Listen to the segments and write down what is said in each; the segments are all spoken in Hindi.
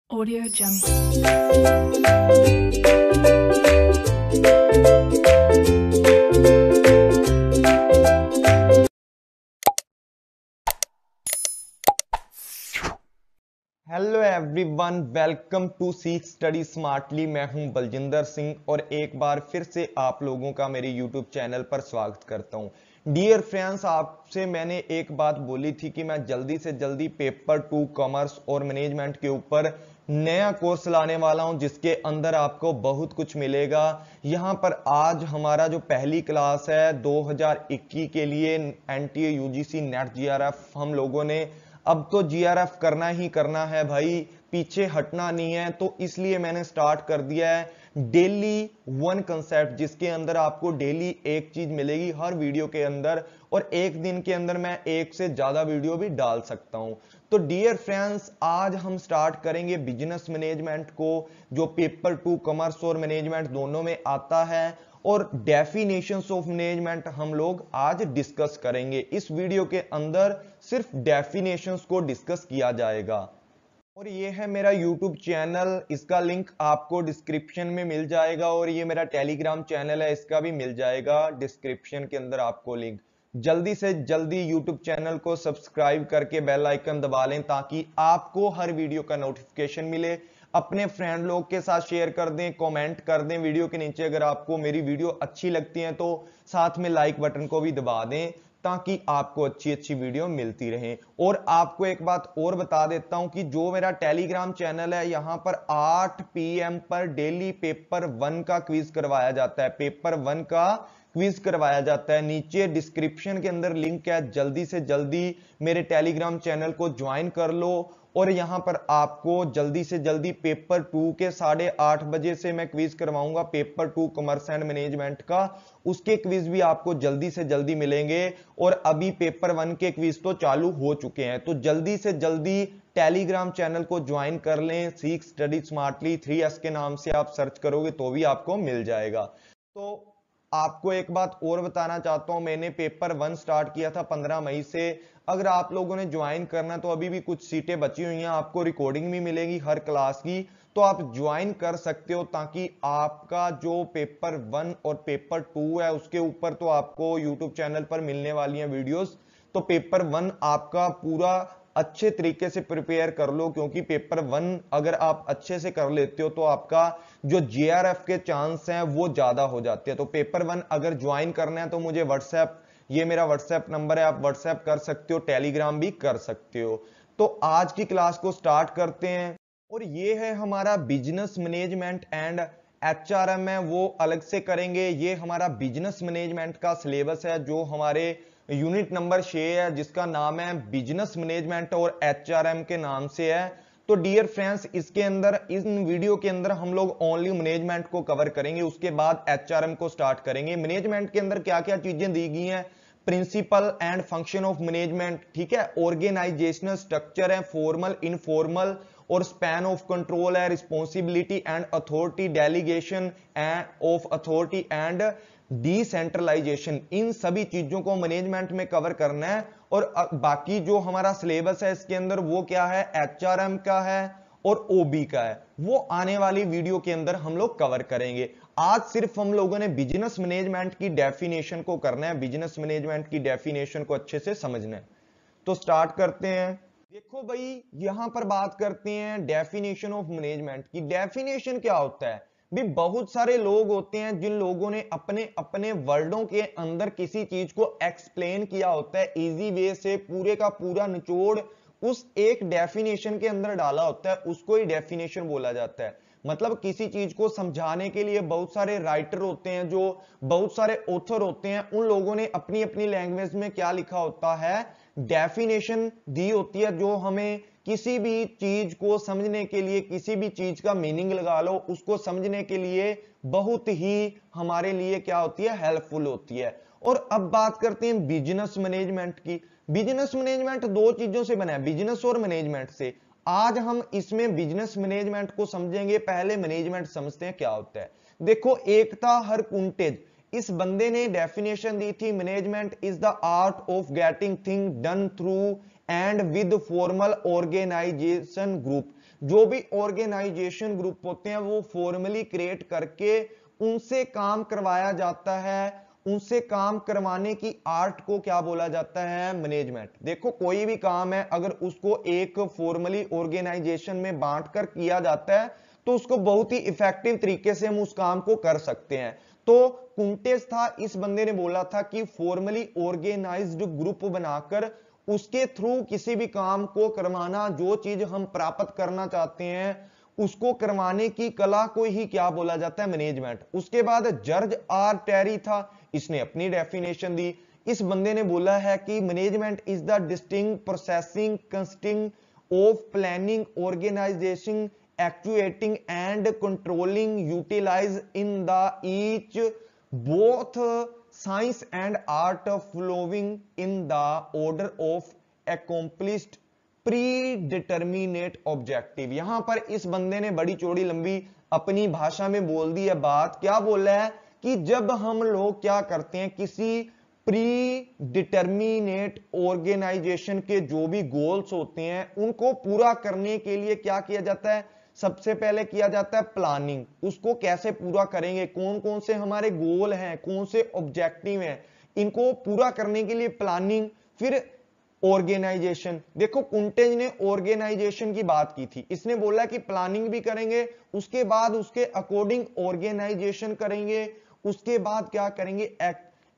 Audio Jungle. Hello everyone, welcome to Seekh study smartly. मैं हूं बलजिंदर सिंह और एक बार फिर से आप लोगों का मेरे यूट्यूब चैनल पर स्वागत करता हूं। डियर फ्रेंड्स, आपसे मैंने एक बात बोली थी कि मैं जल्दी से जल्दी पेपर 2 कॉमर्स और मैनेजमेंट के ऊपर नया कोर्स लाने वाला हूं, जिसके अंदर आपको बहुत कुछ मिलेगा। यहां पर आज हमारा जो पहली क्लास है 2021 के लिए एनटीए यूजीसी नेट जीआरएफ, हम लोगों ने अब तो जीआरएफ करना ही करना है भाई, पीछे हटना नहीं है। तो इसलिए मैंने स्टार्ट कर दिया है डेली वन कंसेप्ट, जिसके अंदर आपको डेली एक चीज मिलेगी हर वीडियो के अंदर, और एक दिन के अंदर मैं एक से ज्यादा वीडियो भी डाल सकता हूं। तो डियर फ्रेंड्स, आज हम स्टार्ट करेंगे बिजनेस मैनेजमेंट को, जो पेपर 2 कॉमर्स और मैनेजमेंट दोनों में आता है, और डेफिनेशंस ऑफ मैनेजमेंट हम लोग आज डिस्कस करेंगे। इस वीडियो के अंदर सिर्फ डेफिनेशंस को डिस्कस किया जाएगा। और ये है मेरा यूट्यूब चैनल, इसका लिंक आपको डिस्क्रिप्शन में मिल जाएगा, और ये मेरा टेलीग्राम चैनल है, इसका भी मिल जाएगा डिस्क्रिप्शन के अंदर आपको लिंक। जल्दी से जल्दी यूट्यूब चैनल को सब्सक्राइब करके बेल आइकन दबा लें, ताकि आपको हर वीडियो का नोटिफिकेशन मिले। अपने फ्रेंड लोग के साथ शेयर कर दें, कमेंट कर दें वीडियो के नीचे। अगर आपको मेरी वीडियो अच्छी लगती है तो साथ में लाइक बटन को भी दबा दें, ताकि आपको अच्छी अच्छी वीडियो मिलती रहे। और आपको एक बात और बता देता हूं कि जो मेरा टेलीग्राम चैनल है, यहां पर 8 PM पर डेली पेपर 1 का क्विज करवाया जाता है। पेपर 1 का क्विज करवाया जाता है। नीचे डिस्क्रिप्शन के अंदर लिंक है, जल्दी से जल्दी मेरे टेलीग्राम चैनल को ज्वाइन कर लो। और यहां पर आपको जल्दी से जल्दी पेपर 2 के 8:30 बजे से मैं क्विज करवाऊंगा, पेपर 2 कॉमर्स एंड मैनेजमेंट का। उसके क्विज भी आपको जल्दी से जल्दी मिलेंगे, और अभी पेपर 1 के क्विज तो चालू हो चुके हैं। तो जल्दी से जल्दी टेलीग्राम चैनल को ज्वाइन कर लें। सीख स्टडी स्मार्टली 3S के नाम से आप सर्च करोगे तो भी आपको मिल जाएगा। तो आपको एक बात और बताना चाहता हूं, मैंने पेपर 1 स्टार्ट किया था 15 मई से। अगर आप लोगों ने ज्वाइन करना तो अभी भी कुछ सीटें बची हुई हैं, आपको रिकॉर्डिंग भी मिलेगी हर क्लास की, तो आप ज्वाइन कर सकते हो, ताकि आपका जो पेपर 1 और पेपर 2 है उसके ऊपर तो आपको यूट्यूब चैनल पर मिलने वाली हैं वीडियोस। तो पेपर 1 आपका पूरा अच्छे तरीके से प्रिपेयर कर लो, क्योंकि पेपर 1 अगर आप अच्छे से कर लेते हो तो आपका जो जीआरएफ के चांस हैं वो ज्यादा हो जाते हैं। तो पेपर 1 अगर ज्वाइन करना है तो मुझे व्हाट्सएप, ये मेरा व्हाट्सएप नंबर है, आप व्हाट्सएप कर सकते हो, टेलीग्राम भी कर सकते हो। तो आज की क्लास को स्टार्ट करते हैं। और ये है हमारा बिजनेस मैनेजमेंट एंड एचआरएम है, वो अलग से करेंगे। ये हमारा बिजनेस मैनेजमेंट का सिलेबस है, जो हमारे यूनिट नंबर 6 है, जिसका नाम है बिजनेस मैनेजमेंट और एचआरएम के नाम से है। तो डियर फ्रेंड्स, इसके अंदर इन वीडियो के अंदर हम लोग ओनली मैनेजमेंट को कवर करेंगे, उसके बाद एचआरएम को स्टार्ट करेंगे। मैनेजमेंट के अंदर क्या क्या चीजें दी गई हैं, principle and function of management, ठीक है, ऑर्गेनाइजेशनल स्ट्रक्चर है, फॉर्मल इनफॉर्मल, और स्पैन ऑफ कंट्रोल है, responsibility and authority, delegation of authority and decentralisation. इन सभी चीजों को मैनेजमेंट में कवर करना है। और बाकी जो हमारा सिलेबस है इसके अंदर वो क्या है, एचआरएम का है और ओबी का है, वो आने वाली वीडियो के अंदर हम लोग कवर करेंगे। आज सिर्फ हम लोगों ने बिजनेस मैनेजमेंट की डेफिनेशन को करना है, बिजनेस मैनेजमेंट की डेफिनेशन को अच्छे से समझना है। तो स्टार्ट करते हैं। देखो भाई, यहां पर बात करते हैं डेफिनेशन ऑफ मैनेजमेंट की। डेफिनेशन क्या होता है भी, बहुत सारे लोग होते हैं जिन लोगों ने अपने अपने वर्डों के अंदर किसी चीज को एक्सप्लेन किया होता है इजी वे से, पूरे का पूरा निचोड़ उस एक डेफिनेशन के अंदर डाला होता है, उसको ही डेफिनेशन बोला जाता है। मतलब किसी चीज को समझाने के लिए बहुत सारे राइटर होते हैं, जो बहुत सारे ऑथर होते हैं, उन लोगों ने अपनी अपनी लैंग्वेज में क्या लिखा होता है, डेफिनेशन दी होती है, जो हमें किसी भी चीज को समझने के लिए, किसी भी चीज का मीनिंग लगा लो, उसको समझने के लिए बहुत ही हमारे लिए क्या होती है, हेल्पफुल होती है। और अब बात करते हैं बिजनेस मैनेजमेंट की। बिजनेस मैनेजमेंट दो चीजों से बना है, बिजनेस और मैनेजमेंट से। आज हम इसमें बिजनेस मैनेजमेंट को समझेंगे। पहले मैनेजमेंट समझते हैं क्या होता है। देखो, एक था हर कुंटेज, इस बंदे ने डेफिनेशन दी थी, management is the art of getting thing done through and with formal organization group. जो भी ऑर्गेनाइजेशन ग्रुप होते हैं वो फॉर्मली क्रिएट करके उनसे काम करवाया जाता है। उनसे काम करवाने की आर्ट को क्या बोला जाता है? मैनेजमेंट। देखो कोई भी काम है अगर उसको एक फॉर्मली ऑर्गेनाइजेशन में बांटकर किया जाता है तो उसको बहुत ही इफेक्टिव तरीके से हम उस काम को कर सकते हैं। तो कुंटेस था, इस बंदे ने बोला था कि फॉर्मली ऑर्गेनाइज्ड ग्रुप बनाकर उसके थ्रू किसी भी काम को करवाना, जो चीज हम प्राप्त करना चाहते हैं उसको करवाने की कला को ही क्या बोला जाता है? मैनेजमेंट। उसके बाद जॉर्ज आर टेरी था, इसने अपनी डेफिनेशन दी। इस बंदे ने बोला है कि management is the distinct processing consisting of planning, organization, actuating and controlling utilize in the each both science and art flowing in the order of accomplished pre determinate objective. यहां पर इस बंदे ने बड़ी चौड़ी लंबी अपनी भाषा में बोल दी है बात। क्या बोल रहा है कि जब हम लोग क्या करते हैं, किसी प्री डिटर्मिनेट ऑर्गेनाइजेशन के जो भी गोल्स होते हैं उनको पूरा करने के लिए क्या किया जाता है? सबसे पहले किया जाता है प्लानिंग। उसको कैसे पूरा करेंगे, कौन कौन से हमारे गोल हैं, कौन से ऑब्जेक्टिव हैं, इनको पूरा करने के लिए प्लानिंग। फिर ऑर्गेनाइजेशन। देखो कुंटेज ने ऑर्गेनाइजेशन की बात की थी, इसने बोला कि प्लानिंग भी करेंगे, उसके बाद उसके अकॉर्डिंग ऑर्गेनाइजेशन करेंगे, उसके बाद क्या करेंगे?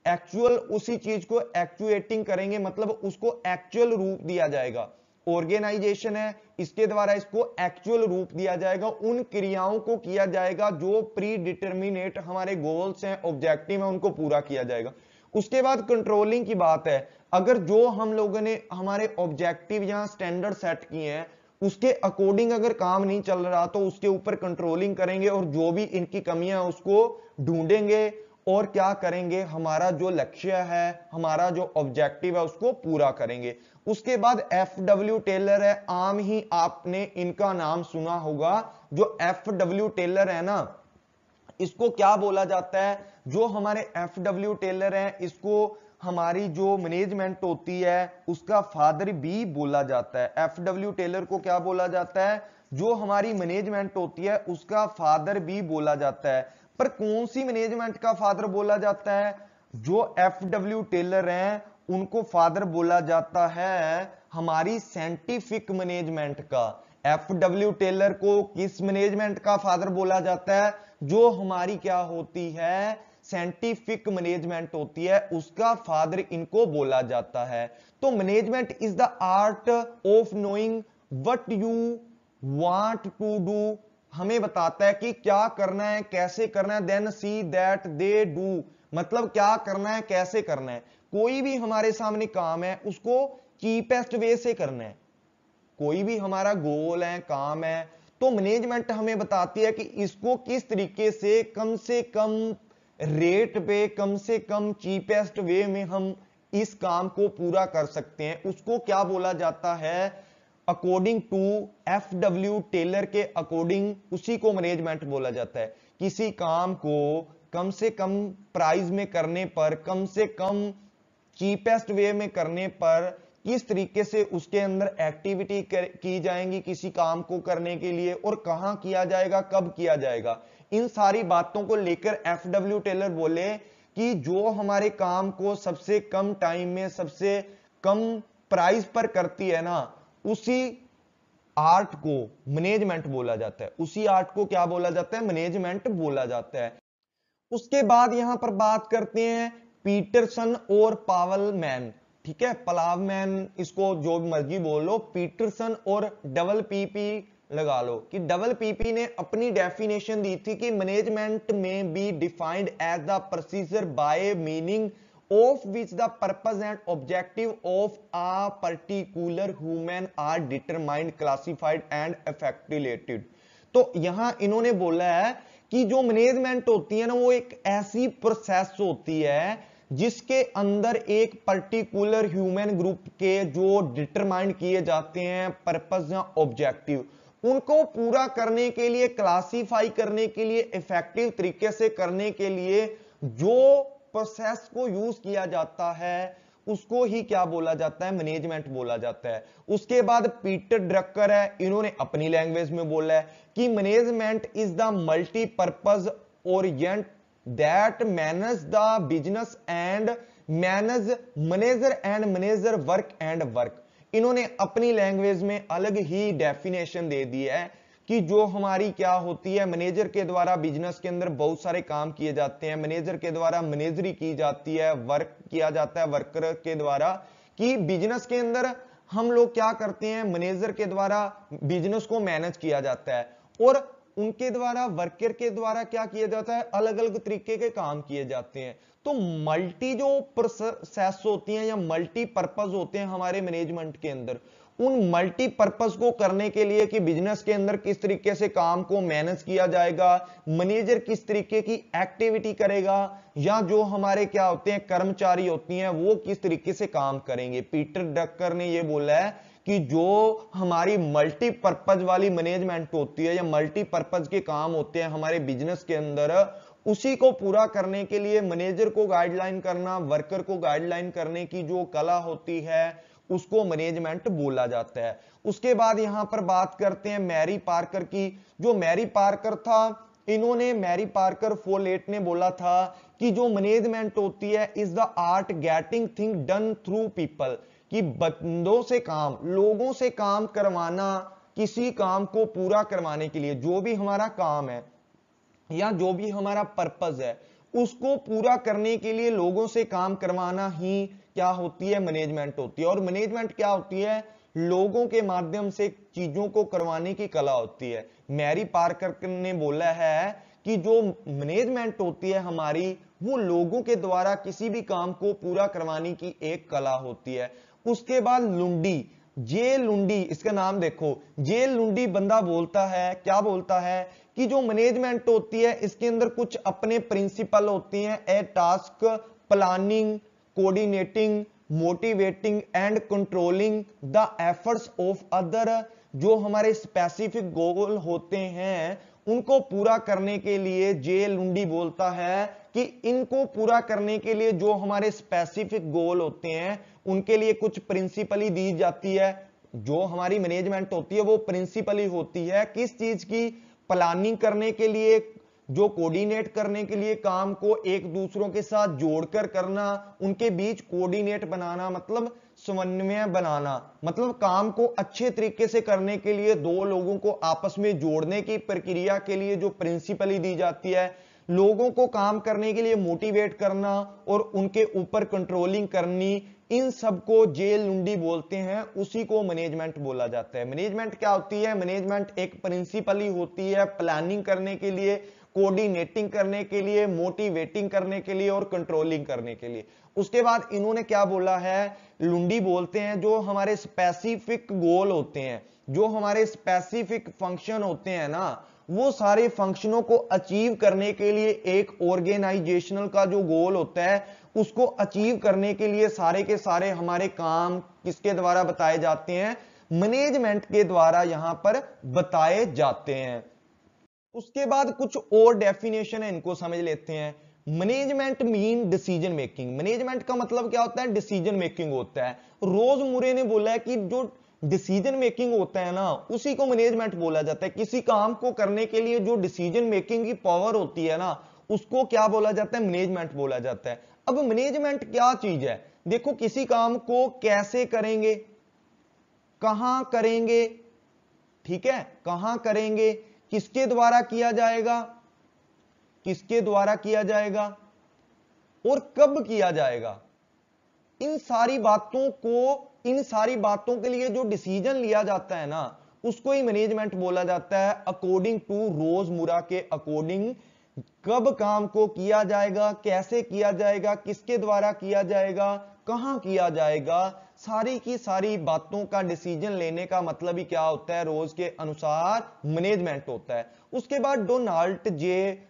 एक्चुअल उसी चीज को एक्चुएटिंग करेंगे, मतलब उसको एक्चुअल रूप दिया जाएगा। ऑर्गेनाइजेशन है, इसके द्वारा इसको एक्चुअल रूप दिया जाएगा, उन क्रियाओं को किया जाएगा जो प्री डिटर्मिनेट हमारे गोल्स हैं, ऑब्जेक्टिव हैं, उनको पूरा किया जाएगा। उसके बाद कंट्रोलिंग की बात है, अगर जो हम लोगों ने हमारे ऑब्जेक्टिव या स्टैंडर्ड सेट किए हैं उसके अकॉर्डिंग अगर काम नहीं चल रहा तो उसके ऊपर कंट्रोलिंग करेंगे और जो भी इनकी कमियां हैं उसको ढूंढेंगे और क्या करेंगे? हमारा जो लक्ष्य है, हमारा जो ऑब्जेक्टिव है उसको पूरा करेंगे। उसके बाद एफडब्ल्यू टेलर है, आम ही आपने इनका नाम सुना होगा। जो एफडब्ल्यू टेलर है ना, इसको क्या बोला जाता है? जो हमारे एफडब्ल्यू टेलर हैं इसको हमारी जो मैनेजमेंट होती है उसका फादर भी बोला जाता है। एफडब्ल्यू टेलर को क्या बोला जाता है? जो हमारी मैनेजमेंट होती है उसका फादर भी बोला जाता है। पर कौन सी मैनेजमेंट का फादर बोला जाता है? जो एफडब्ल्यू टेलर हैं उनको फादर बोला जाता है हमारी साइंटिफिक मैनेजमेंट का। एफडब्ल्यू टेलर को किस मैनेजमेंट का फादर बोला जाता है? जो हमारी क्या होती है? साइंटिफिक मैनेजमेंट होती है, उसका फादर इनको बोला जाता है। तो management is the art of knowing what you want to do, हमें बताता है कि क्या करना है, कैसे करना है। Then see that they do, मतलब क्या करना है, कैसे करना है। कोई भी हमारे सामने काम है उसको चीपेस्ट वे से करना है। कोई भी हमारा गोल है, काम है, तो मैनेजमेंट हमें बताती है कि इसको किस तरीके से कम रेट पे, कम से कम चीपेस्ट वे में हम इस काम को पूरा कर सकते हैं। उसको क्या बोला जाता है? अकॉर्डिंग टू एफडब्ल्यू टेलर के अकॉर्डिंग उसी को मैनेजमेंट बोला जाता है। किसी काम को कम से कम प्राइस में करने पर, कम से कम चीपेस्ट वे में करने पर किस तरीके से उसके अंदर एक्टिविटी की जाएंगी किसी काम को करने के लिए, और कहां किया जाएगा, कब किया जाएगा, इन सारी बातों को लेकर एफडब्ल्यू टेलर बोले कि जो हमारे काम को सबसे कम टाइम में सबसे कम प्राइस पर करती है ना, उसी आर्ट को मैनेजमेंट बोला जाता है। उसी आर्ट को क्या बोला जाता है? मैनेजमेंट बोला जाता है। उसके बाद यहां पर बात करते हैं पीटरसन और पावलमैन। ठीक है, पलावमैन, इसको जो मर्जी बोल लो, पीटरसन और डबल पीपी लगा लो कि डबल पीपी ने अपनी डेफिनेशन दी थी कि मैनेजमेंट में be defined as the procedure by meaning of which the purpose and objective of a particular human are determined, classified and effectuated. तो यहां इन्होंने बोला है कि जो मैनेजमेंट होती है ना, वो एक ऐसी प्रोसेस होती है जिसके अंदर एक पर्टिकुलर ह्यूमन ग्रुप के जो डिटरमाइन किए जाते हैं पर्पस या ऑब्जेक्टिव, उनको पूरा करने के लिए, क्लासिफाई करने के लिए, इफेक्टिव तरीके से करने के लिए जो प्रोसेस को यूज किया जाता है उसको ही क्या बोला जाता है, मैनेजमेंट बोला जाता है। उसके बाद पीटर ड्रकर है, इन्होंने अपनी लैंग्वेज में बोला है कि management is the multipurpose Orient that manage the business and manager work and work. इन्होंने अपनी लैंग्वेज में अलग ही डेफिनेशन दे दी है कि जो हमारी क्या होती है, मैनेजर के द्वारा बिजनेस के अंदर बहुत सारे काम किए जाते हैं, मैनेजर के द्वारा मैनेजरी की जाती है, वर्क किया जाता है वर्कर के द्वारा, कि बिजनेस के अंदर हम लोग क्या करते हैं, मैनेजर के द्वारा बिजनेस को मैनेज किया जाता है और उनके द्वारा वर्कर के द्वारा क्या किया जाता है, अलग अलग तरीके के काम किए जाते हैं। तो मल्टी जो प्रोसेस होती हैं या मल्टी पर्पज होते हैं हमारे मैनेजमेंट के अंदर, उन मल्टीपर्पज को करने के लिए कि बिजनेस के अंदर किस तरीके से काम को मैनेज किया जाएगा, मैनेजर किस तरीके की एक्टिविटी करेगा, या जो हमारे क्या होते हैं कर्मचारी होती हैं वो किस तरीके से काम करेंगे। पीटर ड्रकर ने ये बोला है कि जो हमारी मल्टीपर्पज वाली मैनेजमेंट होती है या मल्टीपर्पज के काम होते हैं हमारे बिजनेस के अंदर, उसी को पूरा करने के लिए मैनेजर को गाइडलाइन करना, वर्कर को गाइडलाइन करने की जो कला होती है उसको मैनेजमेंट बोला जाता है। उसके बाद यहां पर बात करते हैं मैरी पार्कर की। जो मैरी पार्कर था, इन्होंने मैरी पार्कर फोलेट ने बोला था कि जो मैनेजमेंट होती है is the art getting thing done through people, कि बंदों से काम, लोगों से काम करवाना, किसी काम को पूरा करवाने के लिए जो भी हमारा काम है या जो भी हमारा पर्पस है उसको पूरा करने के लिए लोगों से काम करवाना ही क्या होती है, मैनेजमेंट होती है। और मैनेजमेंट क्या होती है, लोगों के माध्यम से चीजों को करवाने की कला होती है। मैरी पार्कर ने बोला है कि जो मैनेजमेंट होती है हमारी, वो लोगों के द्वारा किसी भी काम को पूरा करवाने की एक कला होती है। उसके बाद लुंडी, जे लुंडी, इसका नाम देखो, जे लुंडी बंदा बोलता है, क्या बोलता है कि जो मैनेजमेंट होती है इसके अंदर कुछ अपने प्रिंसिपल होती हैं, a task, planning, coordinating, motivating and controlling the efforts of other. जो हमारे स्पेसिफिक गोल होते हैं उनको पूरा करने के लिए जे लुंडी बोलता है कि इनको पूरा करने के लिए जो हमारे स्पेसिफिक गोल होते हैं उनके लिए कुछ प्रिंसिपली दी जाती है। जो हमारी मैनेजमेंट होती है वो प्रिंसिपली होती है किस चीज की, प्लानिंग करने के लिए, जो कोऑर्डिनेट करने के लिए काम को एक दूसरों के साथ जोड़कर करना, उनके बीच कोऑर्डिनेट बनाना मतलब समन्वय बनाना, मतलब काम को अच्छे तरीके से करने के लिए दो लोगों को आपस में जोड़ने की प्रक्रिया के लिए जो प्रिंसिपली दी जाती है, लोगों को काम करने के लिए मोटिवेट करना और उनके ऊपर कंट्रोलिंग करनी, इन सबको जे लुंडी बोलते हैं, उसी को मैनेजमेंट बोला जाता है। मैनेजमेंट क्या होती है, मैनेजमेंट एक प्रिंसिपली होती है प्लानिंग करने के लिए, कोऑर्डिनेटिंग करने के लिए, मोटिवेटिंग करने के लिए और कंट्रोलिंग करने के लिए। उसके बाद इन्होंने क्या बोला है, लुंडी बोलते हैं जो हमारे स्पेसिफिक गोल होते हैं, जो हमारे स्पेसिफिक फंक्शन होते हैं ना, वो सारे फंक्शनों को अचीव करने के लिए एक ऑर्गेनाइजेशनल का जो गोल होता है उसको अचीव करने के लिए सारे के सारे हमारे काम किसके द्वारा बताए जाते हैं, मैनेजमेंट के द्वारा यहां पर बताए जाते हैं। उसके बाद कुछ और डेफिनेशन है, इनको समझ लेते हैं। Management mean decision making. Management का मतलब क्या होता है, डिसीजन मेकिंग होता है। रोज मुरे ने बोला है कि जो डिसीजन मेकिंग होता है ना उसी को मैनेजमेंट बोला जाता है। किसी काम को करने के लिए जो डिसीजन मेकिंग की पावर होती है ना उसको क्या बोला जाता है, मैनेजमेंट बोला जाता है। अब मैनेजमेंट क्या चीज है, देखो किसी काम को कैसे करेंगे, कहां करेंगे, ठीक है, कहां करेंगे, किसके द्वारा किया जाएगा, किसके द्वारा किया जाएगा और कब किया जाएगा, इन सारी बातों के लिए जो डिसीजन लिया जाता है ना उसको ही मैनेजमेंट बोला जाता है। अकॉर्डिंग टू रोज मुरा के अकॉर्डिंग कब काम को किया जाएगा, कैसे किया जाएगा, किसके द्वारा किया जाएगा, कहां किया जाएगा, सारी की सारी बातों का डिसीजन लेने का मतलब ही क्या होता है, रोज के अनुसार मैनेजमेंट होता है। उसके बाद डोनाल्ड जे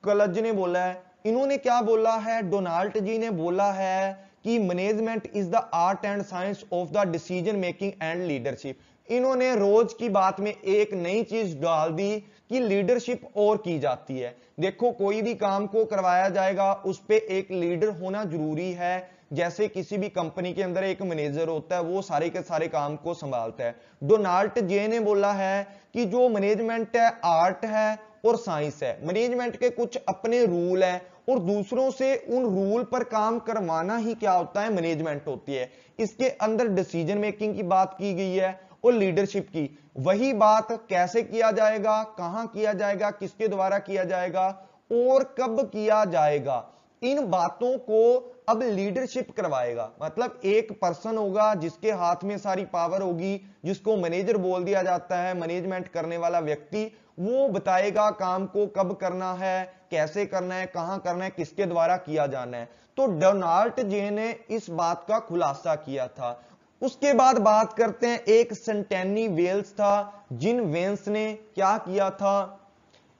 कलज ने बोला है, इन्होंने क्या बोला है, डोनाल्ड जी ने बोला है कि management is the art and science of the decision making and leadership. इन्होंने रोज की बात में एक नई चीज डाल दी कि लीडरशिप और की जाती है। देखो कोई भी काम को करवाया जाएगा उस पे एक लीडर होना जरूरी है जैसे किसी भी कंपनी के अंदर एक मैनेजर होता है, वो सारे के सारे काम को संभालता है। डोनाल्ड जे ने बोला है कि जो मैनेजमेंट है आर्ट है और साइंस है। मैनेजमेंट के कुछ अपने रूल हैं और दूसरों से उन रूल पर काम करवाना ही क्या होता है, मैनेजमेंट होती है। इसके अंदर डिसीजन मेकिंग की बात की गई है और लीडरशिप की। वही बात कैसे किया जाएगा, कहां किया जाएगा, किसके द्वारा किया जाएगा और कब किया जाएगा, इन बातों को अब लीडरशिप करवाएगा। मतलब एक पर्सन होगा जिसके हाथ में सारी पावर होगी, जिसको मैनेजर बोल दिया जाता है। मैनेजमेंट करने वाला व्यक्ति वो बताएगा काम को कब करना है, कैसे करना है, कहां करना है, किसके द्वारा किया जाना है। तो डोनाल्ड जे ने इस बात का खुलासा किया था। उसके बाद बात करते हैं, एक सेंटेनी वेल्स था, जिन वेल्स ने क्या किया था,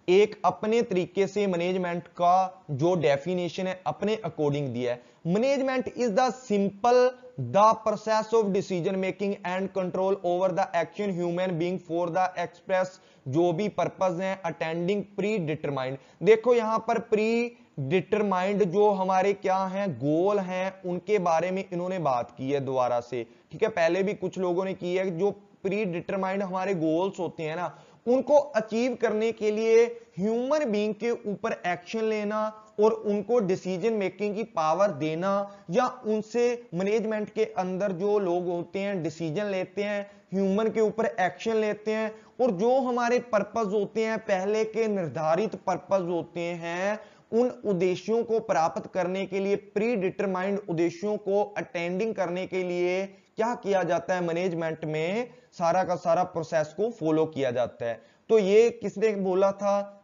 एक अपने तरीके से मैनेजमेंट का जो डेफिनेशन है अपने अकॉर्डिंग दिया है। Management is the simple the process of decision making and control over the action human being for the express जो भी पर्पस है अटेंडिंग प्री डिटरमाइंड। देखो यहां पर प्री डिटरमाइंड जो हमारे क्या हैं, गोल हैं, उनके बारे में इन्होंने बात की है दोबारा से। ठीक है, पहले भी कुछ लोगों ने की है। जो प्री डिटरमाइंड हमारे गोल्स होते हैं ना, उनको अचीव करने के लिए ह्यूमन बीइंग के ऊपर एक्शन लेना और उनको डिसीजन मेकिंग की पावर देना, या उनसे मैनेजमेंट के अंदर जो लोग होते हैं डिसीजन लेते हैं, ह्यूमन के ऊपर एक्शन लेते हैं, और जो हमारे पर्पस होते हैं, पहले के निर्धारित पर्पस होते हैं, उन उद्देश्यों को प्राप्त करने के लिए, प्री डिटरमाइंड उद्देश्यों को अटेंडिंग करने के लिए क्या किया जाता है, मैनेजमेंट में सारा का सारा प्रोसेस को फॉलो किया जाता है। तो ये किसने बोला था,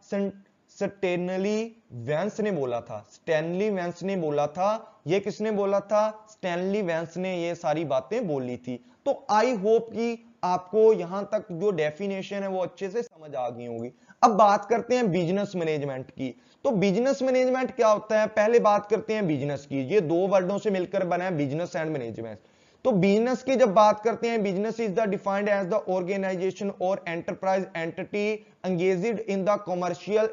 स्टैनली वेंस ने बोला था। स्टैनली वेंस ने बोला था। ये किसने बोला था, स्टैनली वेंस ने ये सारी बातें बोली थी। तो आई होप कि आपको यहां तक जो डेफिनेशन है वो अच्छे से समझ आ गई होगी। अब बात करते हैं बिजनेस मैनेजमेंट की। तो बिजनेस मैनेजमेंट क्या होता है, पहले बात करते हैं बिजनेस की। ये दो वर्डों से मिलकर बना है बिजनेस एंड मैनेजमेंट। तो बिजनेस की जब बात करते हैं, business is the defined as the organisation और enterprise entity engaged in the commercial,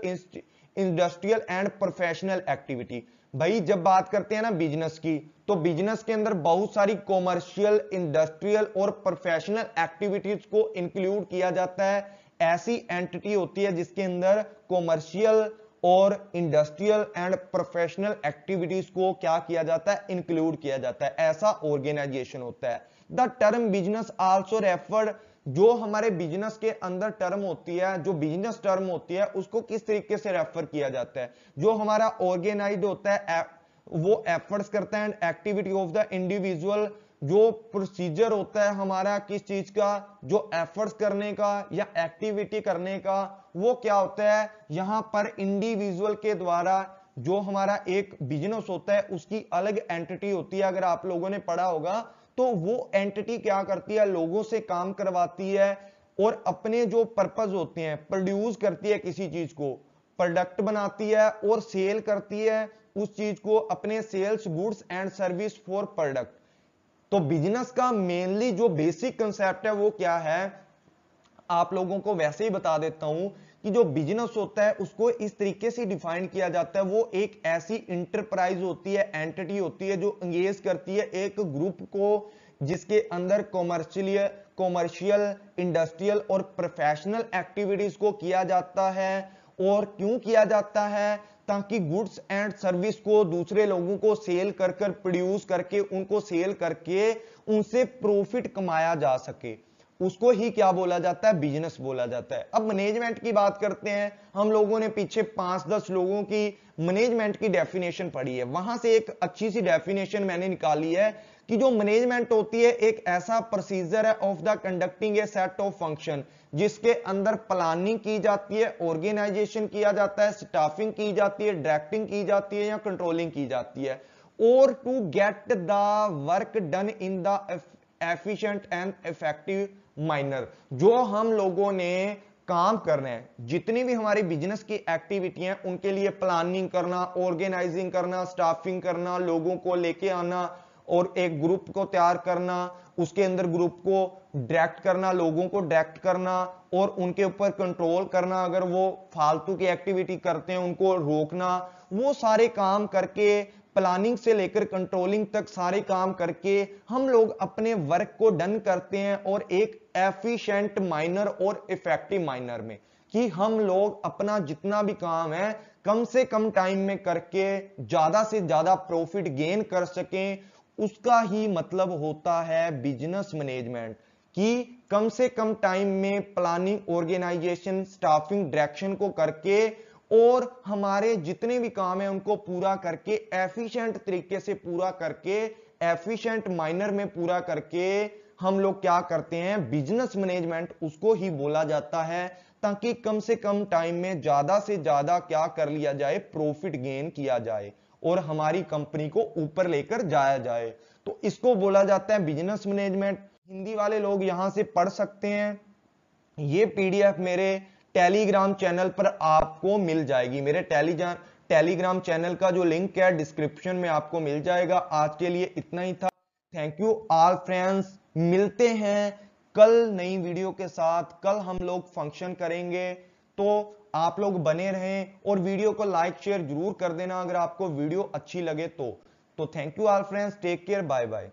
industrial and professional activity. भाई जब बात करते हैं ना बिजनेस की, तो बिजनेस के अंदर बहुत सारी कॉमर्शियल, इंडस्ट्रियल और प्रोफेशनल एक्टिविटीज को इंक्लूड किया जाता है। ऐसी एंटिटी होती है जिसके अंदर कॉमर्शियल और इंडस्ट्रियल एंड प्रोफेशनल एक्टिविटीज को क्या किया जाता है, इंक्लूड किया जाता है। ऐसा ऑर्गेनाइजेशन होता है। The term business also referred, जो हमारे बिजनेस के अंदर टर्म होती है, जो बिजनेस टर्म होती है, उसको किस तरीके से रेफर किया जाता है, जो हमारा ऑर्गेनाइज्ड होता है वो एफर्ट्स करता है, एक्टिविटी ऑफ द इंडिविजुअल, जो प्रोसीजर होता है हमारा किस चीज का, जो एफर्ट्स करने का या एक्टिविटी करने का, वो क्या होता है, यहां पर इंडिविजुअल के द्वारा। जो हमारा एक बिजनेस होता है उसकी अलग एंटिटी होती है, अगर आप लोगों ने पढ़ा होगा, तो वो एंटिटी क्या करती है, लोगों से काम करवाती है और अपने जो पर्पस होते हैं, प्रोड्यूस करती है किसी चीज को, प्रोडक्ट बनाती है और सेल करती है उस चीज को, अपने sales goods and service for product. तो बिजनेस का मेनली जो बेसिक कंसेप्ट है वो क्या है, आप लोगों को वैसे ही बता देता हूं कि जो बिजनेस होता है उसको इस तरीके से डिफाइन किया जाता है। वो एक ऐसी इंटरप्राइज होती है, एंटिटी होती है, जो एंगेज करती है एक ग्रुप को, जिसके अंदर कॉमर्शियल, इंडस्ट्रियल और प्रोफेशनल एक्टिविटीज को किया जाता है। और क्यों किया जाता है, ताकि गुड्स एंड सर्विस को दूसरे लोगों को सेल कर प्रोड्यूस करके, उनको सेल करके उनसे प्रॉफिट कमाया जा सके। उसको ही क्या बोला जाता है, बिजनेस बोला जाता है। अब मैनेजमेंट की बात करते हैं। हम लोगों ने पीछे 5-10 लोगों की मैनेजमेंट की डेफिनेशन पढ़ी है, वहां से एक अच्छी सी डेफिनेशन मैंने निकाली है कि जो मैनेजमेंट होती है एक ऐसा प्रोसीजर है of the conducting A set of function, जिसके अंदर प्लानिंग की जाती है, ऑर्गेनाइजेशन किया जाता है, स्टाफिंग की जाती है, डायरेक्टिंग की जाती है या कंट्रोलिंग की जाती है, और to get the work done in the efficient and effective manner. जो हम लोगों ने काम कर रहे हैं, जितनी भी हमारी बिजनेस की एक्टिविटी हैं, उनके लिए प्लानिंग करना, ऑर्गेनाइजिंग करना, स्टाफिंग करना, लोगों को लेके आना और एक ग्रुप को तैयार करना, उसके अंदर ग्रुप को डायरेक्ट करना, लोगों को डायरेक्ट करना और उनके ऊपर कंट्रोल करना, अगर वो फालतू की एक्टिविटी करते हैं उनको रोकना, वो सारे काम करके प्लानिंग से लेकर कंट्रोलिंग तक सारे काम करके हम लोग अपने वर्क को डन करते हैं, और एक एफिशिएंट माइनर और इफेक्टिव माइनर में, कि हम लोग अपना जितना भी काम है कम से कम टाइम में करके ज्यादा से ज्यादा प्रॉफिट गेन कर सकें। उसका ही मतलब होता है बिजनेस मैनेजमेंट, कि कम से कम टाइम में प्लानिंग, ऑर्गेनाइजेशन, स्टाफिंग, डायरेक्शन को करके और हमारे जितने भी काम है उनको पूरा करके एफिशिएंट तरीके से पूरा करके, एफिशिएंट माइनर में पूरा करके हम लोग क्या करते हैं, बिजनेस मैनेजमेंट उसको ही बोला जाता है, ताकि कम से कम टाइम में ज्यादा से ज्यादा क्या कर लिया जाए, प्रॉफिट गेन किया जाए और हमारी कंपनी को ऊपर लेकर जाया जाए। तो इसको बोला जाता है बिजनेस मैनेजमेंट। हिंदी वाले लोग यहां से पढ़ सकते हैं। ये पीडीएफ मेरे टेलीग्राम चैनल पर आपको मिल जाएगी। मेरे टेलीग्राम चैनल का जो लिंक है डिस्क्रिप्शन में आपको मिल जाएगा। आज के लिए इतना ही था। थैंक यू ऑल फ्रेंड्स, मिलते हैं कल नई वीडियो के साथ। कल हम लोग फंक्शन करेंगे, तो आप लोग बने रहें और वीडियो को लाइक शेयर जरूर कर देना अगर आपको वीडियो अच्छी लगे तो thank you all friends, take care, bye bye.